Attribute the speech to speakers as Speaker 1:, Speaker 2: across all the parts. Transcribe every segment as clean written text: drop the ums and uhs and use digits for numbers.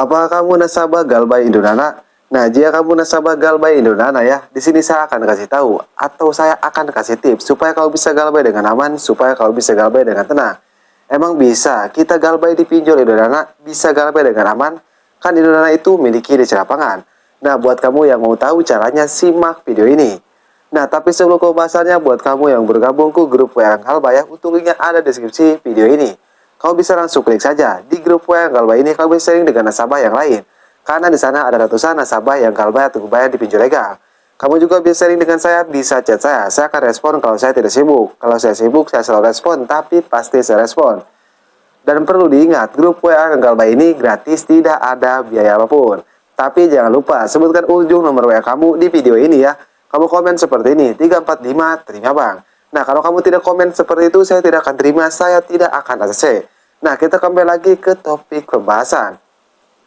Speaker 1: Apa kamu nasabah Galbay Indonana? Nah, jika kamu nasabah Galbay Indonana ya, di sini saya akan kasih tahu atau saya akan kasih tips supaya kamu bisa galbay dengan aman, supaya kamu bisa galbay dengan tenang. Emang bisa kita galbay di pinjol Indonana, bisa galbay dengan aman? Kan Indonana itu miliki DC lapangan. Nah, buat kamu yang mau tahu caranya, simak video ini. Nah, tapi sebelum ke pembahasannya, buat kamu yang bergabung ke grup WA Galbay ya, untuk linknya ada di deskripsi video ini. Kamu bisa langsung klik saja di grup WA Galbay ini, kamu bisa sharing dengan nasabah yang lain. Karena di sana ada ratusan nasabah yang galbay atau bayar di pinjol legal. Kamu juga bisa sharing dengan saya, bisa chat saya akan respon kalau saya tidak sibuk. Kalau saya sibuk, saya selalu respon, tapi pasti saya respon. Dan perlu diingat, grup WA Galbay ini gratis, tidak ada biaya apapun. Tapi jangan lupa, sebutkan ujung nomor WA kamu di video ini ya. Kamu komen seperti ini, 345 terima bang. Nah, kalau kamu tidak komen seperti itu, saya tidak akan terima, saya tidak akan ACC. Nah, kita kembali lagi ke topik pembahasan.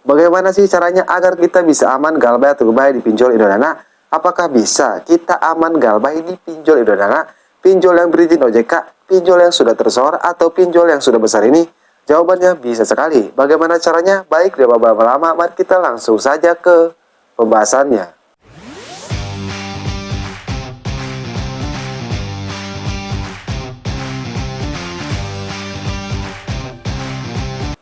Speaker 1: Bagaimana sih caranya agar kita bisa aman galbay atau galbay di pinjol Indonana? Apakah bisa kita aman galbay di pinjol Indonana? Pinjol yang berizin OJK, pinjol yang sudah tersohor, atau pinjol yang sudah besar ini? Jawabannya bisa sekali. Bagaimana caranya? Baik, tidak lama-lama, mari kita langsung saja ke pembahasannya.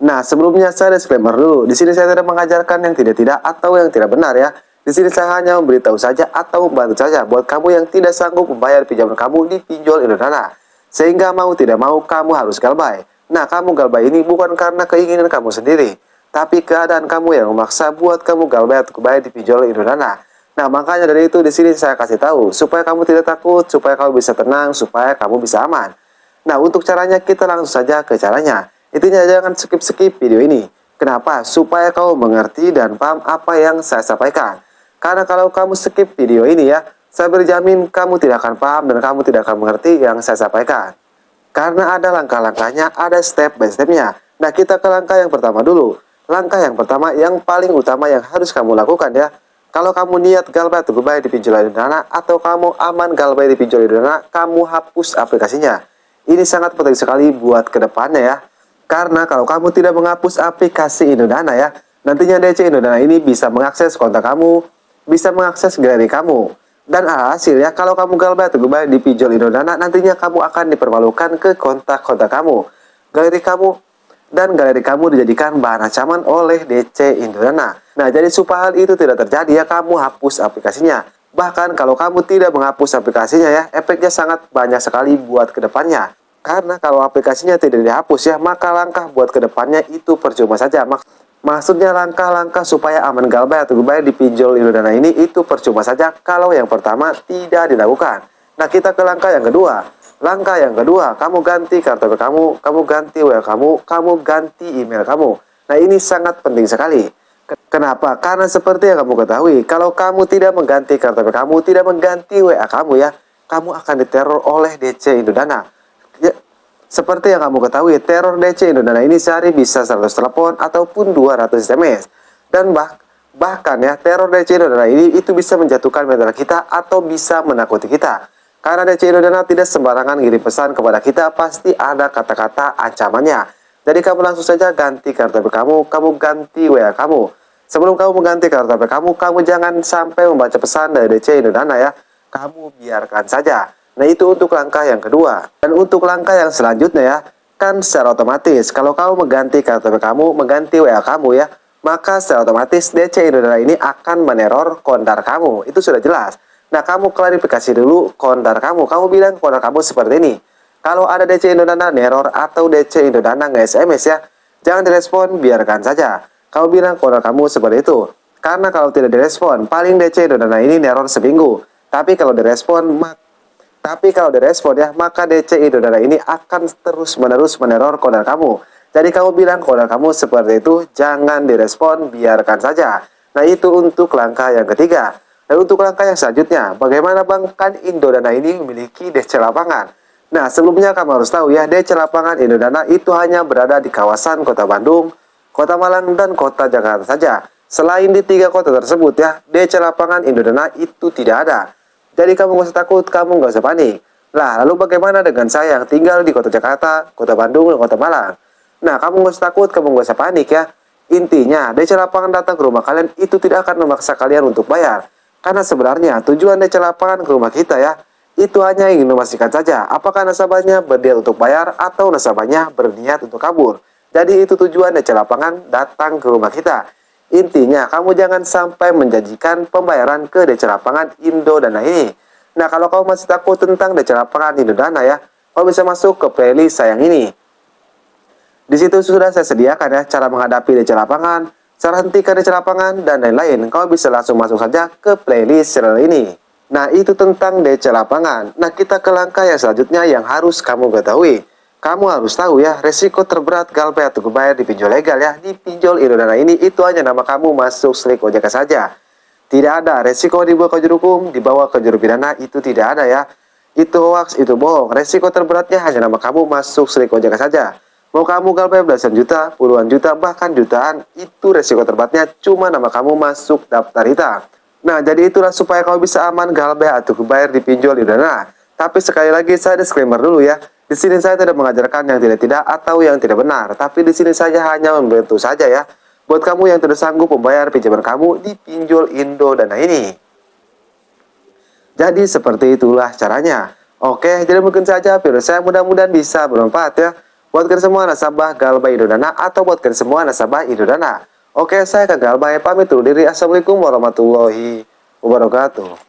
Speaker 1: Nah, sebelumnya saya disclaimer dulu. Di sini saya tidak mengajarkan yang tidak-tidak atau yang tidak benar ya. Di sini saya hanya memberitahu saja atau membantu saja buat kamu yang tidak sanggup membayar pinjaman kamu di pinjol Indonana. Sehingga mau tidak mau kamu harus galbay. Nah, kamu galbay ini bukan karena keinginan kamu sendiri, tapi keadaan kamu yang memaksa buat kamu galbay atau bayar di pinjol Indonana. Nah, makanya dari itu di sini saya kasih tahu supaya kamu tidak takut, supaya kamu bisa tenang, supaya kamu bisa aman. Nah, untuk caranya kita langsung saja ke caranya. Intinya jangan skip-skip video ini. Kenapa? Supaya kamu mengerti dan paham apa yang saya sampaikan. Karena kalau kamu skip video ini ya, saya berjamin kamu tidak akan paham dan kamu tidak akan mengerti yang saya sampaikan. Karena ada langkah-langkahnya, ada step by stepnya. Nah, kita ke langkah yang pertama dulu. Langkah yang pertama yang paling utama yang harus kamu lakukan ya. Kalau kamu niat galbay atau galbay di pinjol Indonana, atau kamu aman galbay di pinjol Indonana, kamu hapus aplikasinya. Ini sangat penting sekali buat kedepannya ya. Karena kalau kamu tidak menghapus aplikasi Indonana ya, nantinya DC Indonana ini bisa mengakses kontak kamu, bisa mengakses galeri kamu. Dan hasilnya kalau kamu galbay atau galbay di pinjol Indonana, nantinya kamu akan dipermalukan ke kontak-kontak kamu, galeri kamu, dan galeri kamu dijadikan bahan ancaman oleh DC Indonana. Nah, jadi supaya hal itu tidak terjadi ya, kamu hapus aplikasinya. Bahkan kalau kamu tidak menghapus aplikasinya ya, efeknya sangat banyak sekali buat kedepannya. Karena kalau aplikasinya tidak dihapus ya, maka langkah buat kedepannya itu percuma saja. Maksudnya langkah-langkah supaya aman galbay atau galbay di pinjol Indonana ini itu percuma saja kalau yang pertama tidak dilakukan. Nah, kita ke langkah yang kedua. Langkah yang kedua, kamu ganti kartu kamu ganti WA kamu ganti email kamu. Nah, ini sangat penting sekali. Kenapa? Karena seperti yang kamu ketahui, kalau kamu tidak mengganti kartu kamu, tidak mengganti WA kamu ya, kamu akan diteror oleh DC Indonana. Ya, seperti yang kamu ketahui, teror DC Indonana ini sehari bisa 100 telepon ataupun 200 SMS. Dan bahkan ya, teror DC Indonana ini itu bisa menjatuhkan mental kita atau bisa menakuti kita. Karena DC Indonana tidak sembarangan ngirim pesan kepada kita, pasti ada kata-kata ancamannya. Jadi kamu langsung saja ganti kartu kamu ganti WA kamu. Sebelum kamu mengganti kartu kamu jangan sampai membaca pesan dari DC Indonana ya. Kamu biarkan saja. Nah, itu untuk langkah yang kedua. Dan untuk langkah yang selanjutnya ya, kan secara otomatis kalau kamu mengganti kartu kamu, mengganti WA kamu ya, maka secara otomatis DC Indonana ini akan meneror kontak kamu. Itu sudah jelas. Nah, kamu klarifikasi dulu kontak kamu. Kamu bilang kontak kamu seperti ini. Kalau ada DC Indonana neror atau DC Indonana nge-SMS ya, jangan direspon, biarkan saja. Kamu bilang kontak kamu seperti itu. Karena kalau tidak direspon, paling DC Indonana ini neror seminggu. Tapi kalau direspon ya, maka DC Indonana ini akan terus-menerus meneror kontak kamu. Jadi kamu bilang kontak kamu seperti itu, jangan direspon, biarkan saja. Nah, itu untuk langkah yang ketiga. Dan untuk langkah yang selanjutnya, bagaimana bang? Kan Indonana ini memiliki DC lapangan. Nah, sebelumnya kamu harus tahu ya, DC lapangan Indonana itu hanya berada di kawasan Kota Bandung, Kota Malang, dan Kota Jakarta saja. Selain di 3 kota tersebut ya, DC lapangan Indonana itu tidak ada. Jadi kamu gak usah takut, kamu gak usah panik. Lah, lalu bagaimana dengan saya yang tinggal di Kota Jakarta, Kota Bandung, dan Kota Malang? Nah, kamu gak usah takut, kamu gak usah panik ya. Intinya, DC Lapangan datang ke rumah kalian itu tidak akan memaksa kalian untuk bayar. Karena sebenarnya tujuan DC Lapangan ke rumah kita ya, itu hanya ingin memastikan saja apakah nasabahnya berniat untuk bayar atau nasabahnya berniat untuk kabur. Jadi itu tujuan DC Lapangan datang ke rumah kita. Intinya, kamu jangan sampai menjanjikan pembayaran ke DC Lapangan Indodana ini. Nah, kalau kamu masih takut tentang DC Lapangan Indodana ya, kamu bisa masuk ke playlist saya yang ini. Di situ sudah saya sediakan ya cara menghadapi DC Lapangan, cara hentikan DC Lapangan, dan lain-lain. Kamu bisa langsung masuk saja ke playlist channel ini. Nah, itu tentang DC Lapangan. Nah, kita ke langkah yang selanjutnya yang harus kamu ketahui. Kamu harus tahu ya, resiko terberat Galbay atau bayar di pinjol legal ya, di pinjol Indodana ini itu hanya nama kamu masuk slik OJK saja. Tidak ada resiko dibawa ke juru hukum, dibawa ke juru pidana, itu tidak ada ya. Itu hoax, itu bohong. Resiko terberatnya hanya nama kamu masuk slik OJK saja. Mau kamu Galbay belasan juta, puluhan juta, bahkan jutaan, itu resiko terberatnya cuma nama kamu masuk daftar hitam. Nah, jadi itulah supaya kamu bisa aman Galbay atau bayar di pinjol Indodana. Tapi sekali lagi saya disclaimer dulu ya. Di sini saya tidak mengajarkan yang tidak atau yang tidak benar, tapi di sini saja hanya membantu saja ya. Buat kamu yang tidak sanggup membayar pinjaman kamu di pinjol Indodana ini. Jadi seperti itulah caranya. Oke, jadi mungkin saja video saya mudah-mudahan bisa bermanfaat ya. Buat kalian semua nasabah Galbay Indodana atau buat kalian semua nasabah Indodana. Oke, saya Kak Galbay pamit dulu diri. Assalamualaikum warahmatullahi wabarakatuh.